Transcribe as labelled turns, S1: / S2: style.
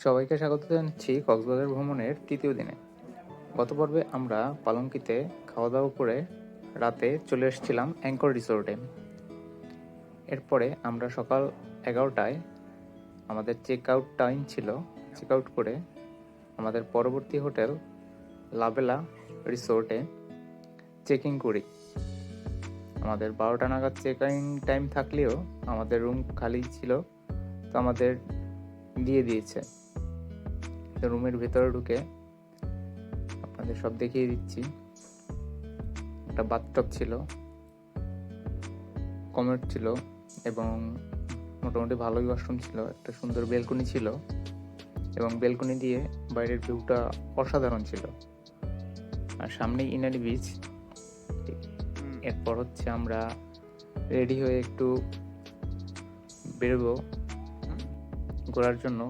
S1: সবাইকে স্বাগত জানাচ্ছি কক্সবাজার ভ্রমণের তৃতীয় দিনে। গত পর্বে আমরা পালঙ্কিতে খাওয়া দাওয়া করে রাতে চলে এসেছিলাম অ্যাঙ্কর রিসোর্টে। এরপরে আমরা সকাল 11টায় আমাদের চেক আউট টাইম ছিল, চেক আউট করে আমাদের পরবর্তী হোটেল লাবেলা রিসোর্টে চেক ইন করি। আমাদের 12টা নাগাদ চেক ইন টাইম থাকলেও আমাদের রুম খালি ছিল, তো আমাদের দিয়ে দিয়েছে। রুমের ভেতরে ঢুকে আপনাদের সব দেখিয়ে দিচ্ছি। একটা বাথটব ছিল, কমেট ছিল এবং মোটামুটি ভালোই ওয়াশরুম ছিল। একটা সুন্দর বেলকনি ছিল এবং বেলকনি দিয়ে বাইরের ভিউটা অসাধারণ ছিল। আর সামনেই ইনানি বিচ। এরপর হচ্ছে আমরা রেডি হয়ে একটু বেরোবো ঘোরার জন্য।